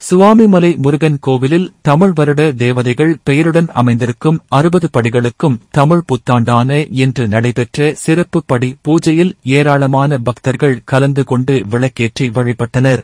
சுவாமிமலை முருகன் கோவிலில் தமிழ் வருட தேவதைகள் பெயருடன் அமைந்திருக்கும் 60 படிகளுக்கும் தமிழ் புத்தாண்டான இன்று நடைபெற்ற சிறப்பு படி பூஜையில் ஏராளமான பக்தர்கள் கலந்து கொண்டு விளக்கேற்றி வழிபட்டனர்.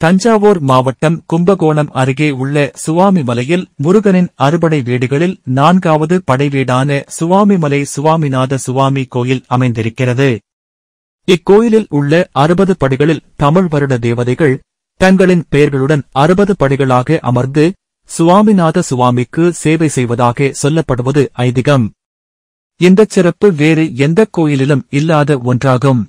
தஞ்சாவூர் மாவட்டம் கும்பகோணம் அருகே உள்ள சுவாமிமலையில் முருகனின் அறுபடை வீடுகளில் 4வது படைவீடான சுவாமிமலை சுவாமிநாத சுவாமி கோயில் அமைந்திருக்கிறது. இக்கோயிலில் உள்ள 60 படிகளில் தமிழ் வருட தேவதைகள் தங்களின் பெயர்களுடன் 60 படிகளாக அமர்ந்து சுவாமிநாத சுவாமிக்கு சேவை செய்வதாக சொல்லப்படுவது ஐதீகம். இந்தச் சிறப்பு வேறு எந்த கோயிலிலும் இல்லாத ஒன்றாகும்.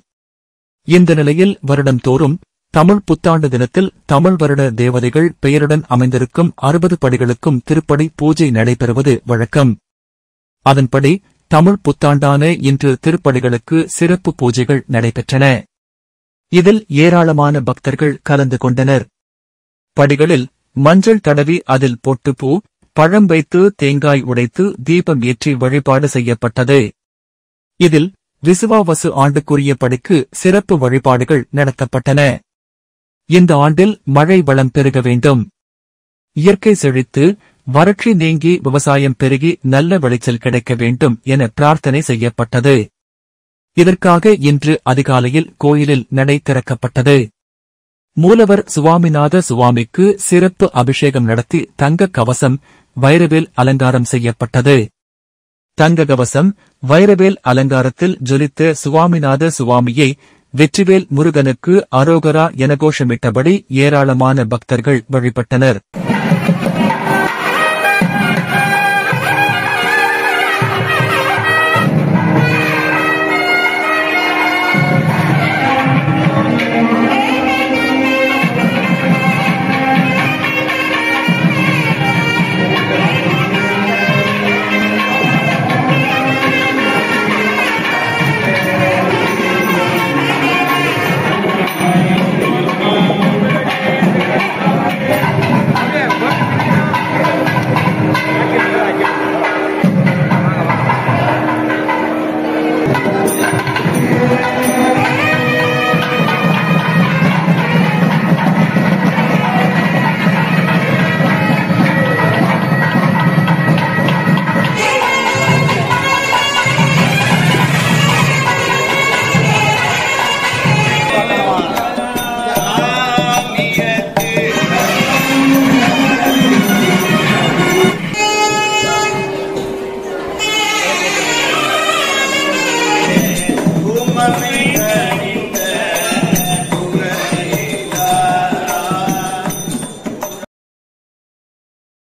இந்த நிலையில் வருடந்தோறும் தமிழ் புத்தாண்டு தினத்தில் தமிழ் வருட தேவதைகள் பெயருடன் அமைந்திருக்கும் 60 படிகளுக்கும் திருப்படி பூஜை நடைபெறுவது வழக்கம். அதன்படி தமிழ் புத்தாண்டான இன்று திருப்படிகளுக்கு சிறப்பு பூஜைகள் நடைபெற்றன. இதில் ஏராளமான பக்தர்கள் கலந்து கொண்டனர். படிகளில் மஞ்சள் தடவி அதில் பொட்டுப்பூ, பழம் வைத்து தேங்காய் உடைத்து தீபம் ஏற்றி வழிபாடு செய்யப்பட்டது. இதில் விசுவாவசு ஆண்டுக்குரிய படிக்கு சிறப்பு வழிபாடுகள் நடத்தப்பட்டன. இந்த ஆண்டில் மழை வளம் பெருக வேண்டும், இயற்கை செழித்து வறட்சி நீங்கி விவசாயம் பெருகி நல்ல விளைச்சல் கிடைக்க வேண்டும் என பிரார்த்தனை செய்யப்பட்டது. இதற்காக இன்று அதிகாலையில் கோயிலில் நடை திறக்கப்பட்டது. மூலவர் சுவாமிநாத சுவாமிக்கு சிறப்பு அபிஷேகம் நடத்தி தங்க கவசம், வைரவேல் அலங்காரம் செய்யப்பட்டது. தங்க கவசம், வைரவேல் அலங்காரத்தில் ஜொலித்த சுவாமிநாத சுவாமியை வெற்றிவேல் முருகனுக்கு அரோகரா என கோஷமிட்டபடி ஏராளமான பக்தர்கள் வழிபட்டனர்.